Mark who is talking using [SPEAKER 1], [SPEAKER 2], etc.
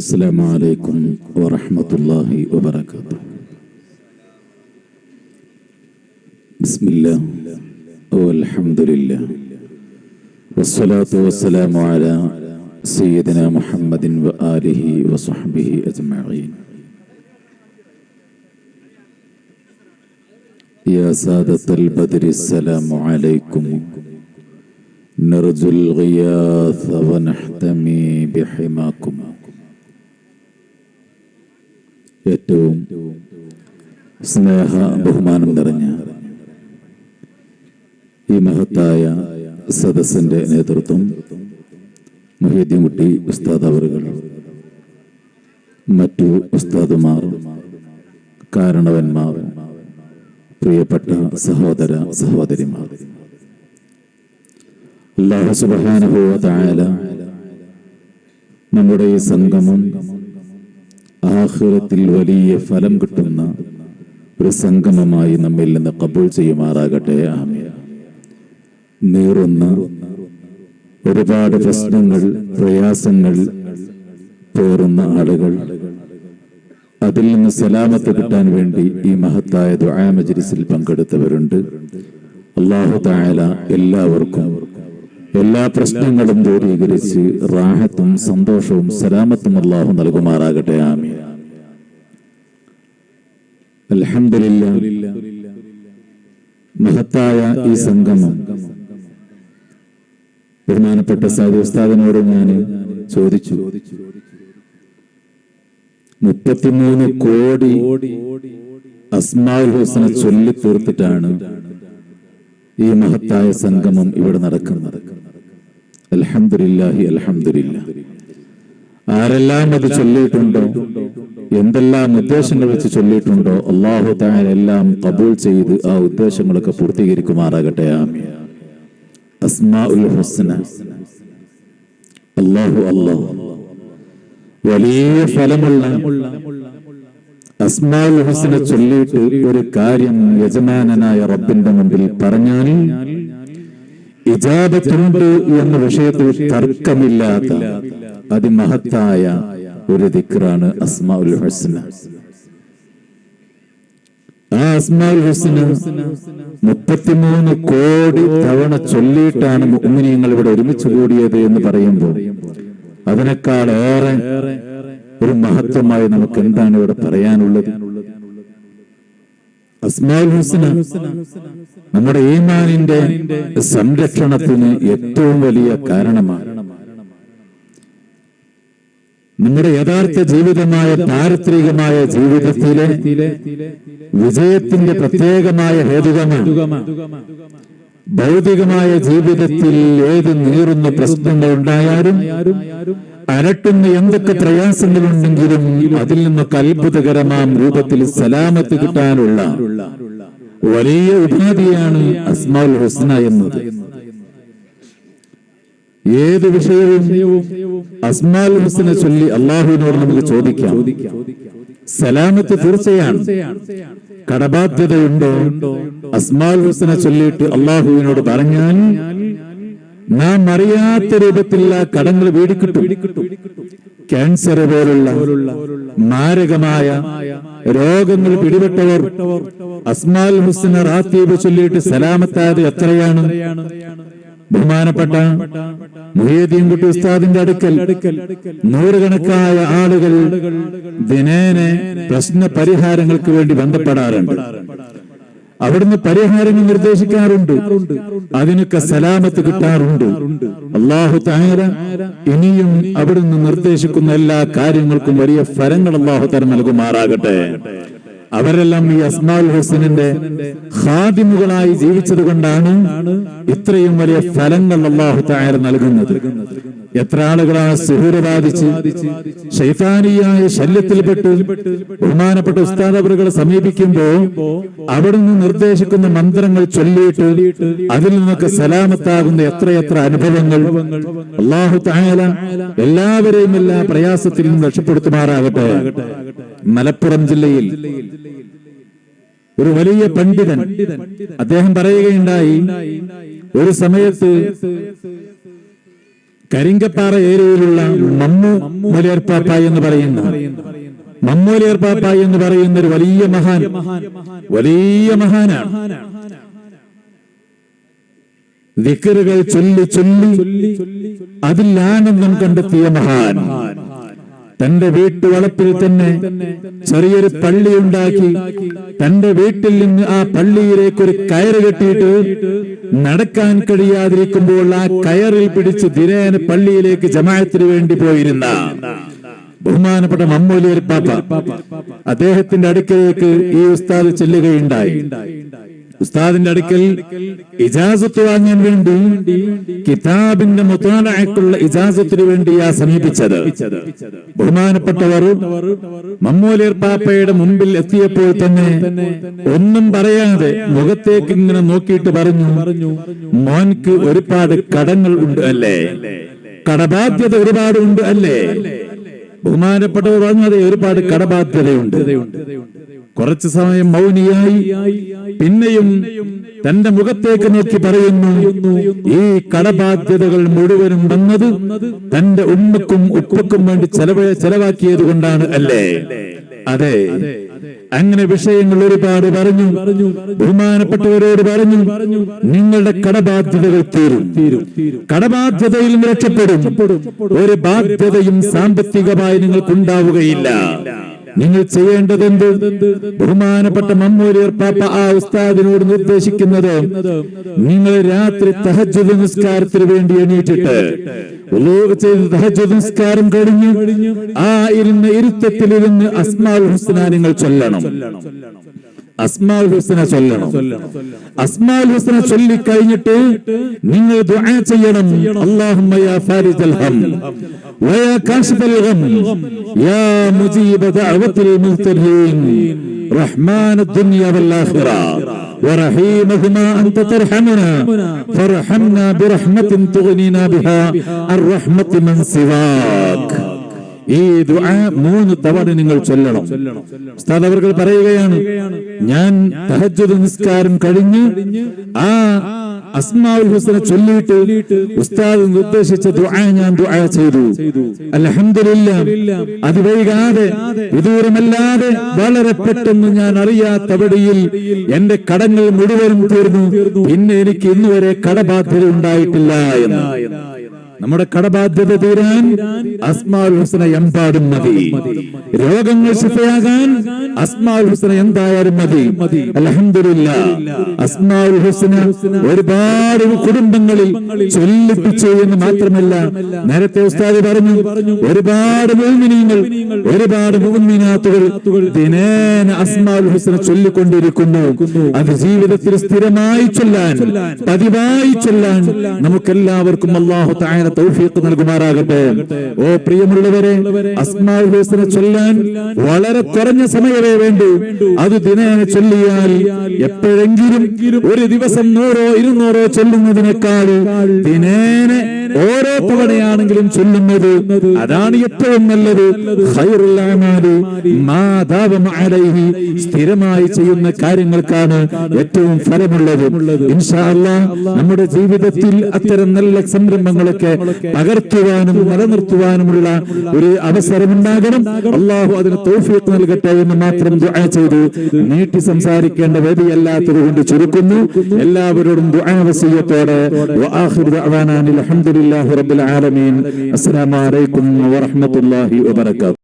[SPEAKER 1] السلام عليكم ورحمة الله وبركاته. بسم الله والحمد لله والصلاة والسلام على سيدنا محمد وآله وصحبه أجمعين. يا سادة البدر السلام عليكم، نرجو الغياث ونحتمي بحماكم. ഏറ്റവും സ്നേഹ ബഹുമാനം നിറഞ്ഞ ഈ മഹത്തായ സദസ്സിന്റെ നേതൃത്വം മുഹീദ്ദീൻ കുട്ടി ഉസ്താദ് അവറുകൾ, മറ്റു ഉസ്താദുമാർ, കാരണവന്മാർ, പ്രിയപ്പെട്ട സഹോദര സഹോദരിമാർ, അല്ലാഹു സുബ്ഹാനഹു വ തആല നമ്മുടെ ഈ സംഗമം ആഖിറത്തിൽ വലിയ ഫലം കിട്ടുന്ന ഒരു സംഗമമായി നമ്മിൽ നിന്ന് ഖബൂൽ ചെയ്യുമാറാകട്ടെ. ആമീൻ. നീറുന്ന ഒരുപാട് പ്രശ്നങ്ങൾ, പ്രയാസങ്ങൾ പേറുന്ന ആളുകൾ, അതിൽ നിന്ന് സലാമത്ത് കിട്ടാൻ വേണ്ടി ഈ മഹത്തായ ദുആ മജ്ലിസിൽ പങ്കെടുത്തവരുണ്ട്. അല്ലാഹു തആല എല്ലാവർക്കും എല്ലാ പ്രശ്നങ്ങളും ദൂരീകരിച്ച് റാഹത്തും സന്തോഷവും സലാമത്തും അല്ലാഹു നൽകുമാറാകട്ടെ. ആമീൻ. അൽഹംദുലില്ലാഹ്. മഹത്തായ ഈ സംഗമം ബഹുമാനപ്പെട്ട സാദി ഉസ്താദിനോട് ഞാൻ ചോദിച്ചു, 33 കോടി അസ്മാഉൽ ഹുസ്ന ചൊല്ലി തീർത്തിട്ടാണ് ഈ മഹത്തായ സംഗമം ഇവിടെ നടക്കുന്നത്. അൽഹംദുലില്ലാഹി അൽഹംദുലില്ലാഹ്. ആരെല്ലാം അത് ചൊല്ലിയിട്ടുണ്ടോ, എന്തെല്ലാം ഉദ്ദേശങ്ങൾ വെച്ച് ചൊല്ലിയിട്ടുണ്ടോ, അല്ലാഹു തആല എല്ലാം ഖബൂൽ ചെയ്ത് ആ ഉദ്ദേശങ്ങളൊക്കെ പൂർത്തീകരിക്കുമാറാകട്ടെ. ആമീൻ. അസ്മാഉൽ ഹുസ്ന, അല്ലാഹു വലിയ ഫലമുള്ള അസ്മാഉൽ ഹുസ്ന ചൊല്ലിയിട്ട് ഒരു കാര്യം യജമാനനായ റബ്ബിന്റെ മുമ്പിൽ പറഞ്ഞാൽ ഇജാബത്തുണ്ട് എന്ന വിഷയത്തിൽ തർക്കമില്ലാത്ത അതിമഹത്തായ ഒരു ദിക്റാണ് അസ്മാഉൽ ഹുസ്ന. ആ അസ്മാഉൽ ഹുസ്ന 33 കോടി തവണ ചൊല്ലിയിട്ടാണ് മുഅ്മിനീങ്ങൾ ഇവിടെ ഒരുമിച്ച് കൂടിയത് എന്ന് പറയുമ്പോൾ അതിനേക്കാൾ ഏറെ ഒരു മഹത്വമായി നമുക്ക് എന്താണ് ഇവിടെ പറയാനുള്ളത്? അസ്മാഉൽ ഹുസ്ന നമ്മുടെ ഈമാനിന്റെ സംരക്ഷണത്തിന് ഏറ്റവും വലിയ കാരണമാണ്. നമ്മുടെ യഥാർത്ഥ ജീവിതമായ പാരത്രികമായ ജീവിതത്തിലെ വിജയത്തിന്റെ പ്രത്യേകമായ ഹേതുകമാണ്. ഭൗതികമായ ജീവിതത്തിൽ ഏത് നീറുന്ന പ്രശ്നങ്ങൾ ഉണ്ടായാലും, അലട്ടുന്ന എന്തൊക്കെ പ്രയാസങ്ങളുണ്ടെങ്കിലും അതിൽ നിന്നൊക്കെ അത്ഭുതകരമാം രൂപത്തിൽ സലാമത്ത് കിട്ടാനുള്ള വലിയ ഉപാധിയാണ് അസ്മാഉൽ ഹുസ്ന എന്നത്. ഏത് വിഷയവും അസ്മാഉൽ ഹുസ്ന ചൊല്ലി അല്ലാഹുവിനോട് നമുക്ക് ചോദിക്കാം. സലാമത്ത് തീർച്ചയാണ്. കടബാധ്യതയുണ്ടോ, അസ്മാഉൽ ഹുസ്ന ചൊല്ലിയിട്ട് അല്ലാഹുവിനോട് പറഞ്ഞാൽ നാം അറിയാത്ത രൂപത്തിലുള്ള കടങ്ങൾ വീടിക്കിട്ടും. ക്യാൻസർ പോലുള്ള മാരകമായ രോഗങ്ങൾ പിടിപെട്ടവർ അസ്മാഉൽ ഹുസ്ന റാത്തീബ് ചൊല്ലിയിട്ട് സലാമത്തായത് എത്രയാണ്? ബഹുമാനപ്പെട്ട മുഹീദ്ദീൻ കുട്ടി ഉസ്താദിന്റെ അടുക്കൽ നൂറുകണക്കായ ആളുകൾ ദിനേന പ്രശ്ന പരിഹാരങ്ങൾക്ക് വേണ്ടി ബന്ധപ്പെടാറുണ്ട്. അവിടുന്ന് പരിഹാരങ്ങൾ നിർദ്ദേശിക്കാറുണ്ട്, അതിനൊക്കെ സലാമത്ത് കിട്ടാറുണ്ട്. അല്ലാഹു തആല ഇനിയും അവിടുന്ന് നിർദ്ദേശിക്കുന്ന എല്ലാ കാര്യങ്ങൾക്കും വലിയ ഫലങ്ങൾ അല്ലാഹു തആല നൽകുമാറാകട്ടെ. അവരെല്ലാം ഈ അസ്മാഉൽ ഹുസ്നന്റെ ഖാദിമുകളായി ജീവിച്ചത് കൊണ്ടാണ് ഇത്രയും വലിയ ഫലങ്ങൾ അല്ലാഹു തആല നൽകുന്നത്. എത്ര ആളുകളാണ് സിഹ്ർ ബാധിച്ച് ശൈത്താനിയായ ശല്യത്തിൽപ്പെട്ട് ബഹുമാനപ്പെട്ട ഉസ്താദ് അവറുകളെ സമീപിക്കുമ്പോ അവിടുന്ന് നിർദ്ദേശിക്കുന്ന മന്ത്രങ്ങൾ ചൊല്ലിയിട്ട് അതിൽ നിന്നൊക്കെ സലാമത്താകുന്ന എത്രയെത്ര അനുഭവങ്ങൾ. അല്ലാഹു തആല എല്ലാവരെയും എല്ലാ പ്രയാസത്തിൽ നിന്നും രക്ഷപ്പെടുത്തുമാറാകട്ടെ. മലപ്പുറം ജില്ലയിൽ ഒരു വലിയ പണ്ഡിതൻ അദ്ദേഹം പറയുകയുണ്ടായി, ഒരു സമയത്ത് കരിങ്കപ്പാറ ഏരിയയിലുള്ള മമ്മൂലിയാർ പാപ്പായി എന്ന് പറയുന്ന മമ്മൂലിയാർ പാപ്പായി എന്ന് പറയുന്ന ഒരു വലിയ മഹാനാണ്. ദിക്റുകൾ ചൊല്ലി ചൊല്ലി അതിൽ ആനന്ദം കണ്ടെത്തിയ മഹാൻ. തന്റെ വീട്ടുവളപ്പിൽ തന്നെ ചെറിയൊരു പള്ളി ഉണ്ടാക്കി തന്റെ വീട്ടിൽ നിന്ന് ആ പള്ളിയിലേക്ക് ഒരു കയറ് കെട്ടിയിട്ട് നടക്കാൻ കഴിയാതിരിക്കുമ്പോൾ ആ കയറിൽ പിടിച്ച് ദിനേന പള്ളിയിലേക്ക് ജമാഅത്തിന് വേണ്ടി പോയിരുന്ന ബഹുമാനപ്പെട്ട മമ്മൂലിയാർ പാപ്പ, അദ്ദേഹത്തിന്റെ അടുക്കലേക്ക് ഈ ഉസ്താദ് ചെല്ലുകയുണ്ടായി. ഉസ്താദിന്റെ അടുക്കൽ ഇജാസത്ത് വാങ്ങാൻ വേണ്ടി കിതാബിന്റെ മുതാലഅക്കുള്ള ഇജാസത്തിന് വേണ്ടിയാ സമീപിച്ചത്. ബഹുമാനപ്പെട്ടവർ മമ്മൂലിയാർ പാപ്പയുടെ മുമ്പിൽ എത്തിയപ്പോൾ തന്നെ ഒന്നും പറയാതെ മുഖത്തേക്ക് ഇങ്ങനെ നോക്കിയിട്ട് പറഞ്ഞു, മോൻക്ക് ഒരുപാട് കടങ്ങൾ ഉണ്ട് അല്ലേ, കടബാധ്യത ഒരുപാട് ഉണ്ട് അല്ലേ? ബഹുമാനപ്പെട്ടവർ പറഞ്ഞു, അതെ, ഒരുപാട് കടബാധ്യതയുണ്ട്. കുറച്ചു സമയം മൗനിയായി പിന്നെയും തന്റെ മുഖത്തേക്ക് നോക്കി പറയുന്നു, ഈ കടബാധ്യതകൾ മുഴുവനും വന്നത് തന്റെ ഉമ്മക്കും ഉപ്പക്കും വേണ്ടി ചെലവാക്കിയത് കൊണ്ടാണ് അല്ലേ? അതെ. അങ്ങനെ വിഷയങ്ങൾ ഒരുപാട് പറഞ്ഞു. ബഹുമാനപ്പെട്ടവരോട് പറഞ്ഞു, നിങ്ങളുടെ കടബാധ്യതകൾ തീരും, കടബാധ്യതയിൽ നിന്ന് രക്ഷപ്പെടും. ഒരു ബാധ്യതയും സാമ്പത്തികമായി നിങ്ങൾക്കുണ്ടാവുകയില്ല. നിങ്ങൾ ചെയ്യേണ്ടതെന്ത്? ബഹുമാനപ്പെട്ട മമ്മൂലിയാർ പാപ്പ ആ ഉസ്താദിനോട് നിർദ്ദേശിക്കുന്നത്, നിങ്ങൾ രാത്രി തഹജ്ജുദ് നിസ്കാരത്തിന് വേണ്ടി എണീറ്റിട്ട് വുളൂ ചെയ്ത് തഹജ്ജുദ് നിസ്കാരം കഴിഞ്ഞു ആ ഇരുത്തത്തിലിരുന്ന് അസ്മാഉൽ ഹുസ്ന നിങ്ങൾ ചൊല്ലണം. അസ്മാഉൽ ഹുസ്ന ചൊല്ലണം. അസ്മാഉൽ ഹുസ്ന ചൊല്ലി കഴിഞ്ഞിട്ട് നിങ്ങൾ ദുആ ചെയ്യണം. അല്ലാഹുമ്മ യാ ഫാരിജൽ ഹം വയാ കാശിഫൽ ഗം യാ മുജീബ ദഅവത്തിൽ മുൽതഹീൻ റഹ്മാൻ الدنيا والآخرة ورحيمهما أنت ترحمنا فارحمنا برحمة تغنينا بها الرحمة من سواك. ഈ ദുആ 3 തവണ നിങ്ങൾ ചൊല്ലണം. ഉസ്താദ് അവർ പറയുകയാണ്, ഞാൻ തഹജ്ജുദ് നിസ്കാരം കഴിഞ്ഞ് ആ അസ്മാഉൽ ഹുസ്ന ചൊല്ലിയിട്ട് ഉസ്താദ് നിർദ്ദേശിച്ച ദുആ ഞാൻ ദുആ ചെയ്തു. അൽഹംദുലില്ലാഹ്, അത് വൈകാതെ വിദൂരമല്ലാതെ വളരെ പെട്ടെന്ന് ഞാൻ അറിയാത്ത വഴിയിൽ എന്റെ കടങ്ങൾ മുഴുവനും തീർന്നു. പിന്നെ എനിക്ക് ഇന്നുവരെ കടബാധ്യത ഉണ്ടായിട്ടില്ല എന്ന്. നമ്മുടെ കടബാധ്യത തീരാൻ അസ്മാഉൽ ഹുസ്ന എമ്പാടും മതി. രോഗങ്ങൾ ശിഫയാകാൻ അസ്മാഉൽ ഹുസ്ന എന്തായാലും മതി. അൽഹംദുലില്ലാഹ്, അസ്മാഉൽ ഹുസ്ന ഒരുപാട് കുടുംബങ്ങളിൽ ചൊല്ലിപ്പിച്ചു എന്ന് മാത്രമല്ല, നേരത്തെ ഉസ്താദ് പറഞ്ഞു, ഒരുപാട് മുഅ്മിനീങ്ങൾ ഒരുപാട് മുഅ്മിനാത്തുകൾ ദിനേന അസ്മാഉൽ ഹുസ്ന ചൊല്ലിക്കൊണ്ടിരിക്കുന്നു. അത് ജീവിതത്തിൽ സ്ഥിരമായി ചൊല്ലാൻ, പതിവായി ചൊല്ലാൻ നമുക്കെല്ലാവർക്കും അല്ലാഹു തആല തൗഫീഖ് നൽകുമാറാകട്ടെ. ഓ പ്രിയമുള്ളവരെ, അസ്മാഉൽ ഹുസ്ന ചൊല്ലാൻ വളരെ കുറഞ്ഞ സമയമേ വേണ്ടൂ. അത് ദിനേന ചൊല്ലിയാൽ എപ്പോഴെങ്കിലും ഒരു ദിവസം 100 200 ചൊല്ലുന്നതിനേക്കാൾ ദിനേന ഓരോ തവണയാണെങ്കിലും ചൊല്ലുന്നത് അതാണ് ഏറ്റവും നല്ലത്. ഖൈറുൽ അഅമാലി മാ ദാവമ അലൈഹി, സ്ഥിരമായി ചെയ്യുന്ന കാര്യങ്ങൾക്കാണ് ഏറ്റവും ഫലമുള്ളത്. ഇൻഷാ അല്ലാഹ് നമ്മുടെ ജീവിതത്തിൽ അത്തരം നല്ല സംരംഭങ്ങളൊക്കെ പകർത്തുവാനും നിലനിർത്തുവാനുമുള്ള ഒരു അവസരമുണ്ടാകണം. അല്ലാഹു അതിന് തൗഫീഖ് നൽകട്ടെ എന്ന് മാത്രം ദുആ ചെയ്തു നീട്ടി സംസാരിക്കേണ്ട വേദിയല്ലാത്തത് കൊണ്ട് ചുരുക്കുന്നു. എല്ലാവരോടും ദുആ വസിയത്തോടെ വആഖിറു ദഅവാനാ അൽഹംദുലില്ലാഹി റബ്ബിൽ ആലമീൻ. അസ്സലാമു അലൈക്കും വറഹ്മത്തുള്ളാഹി വബറകാതുഹു.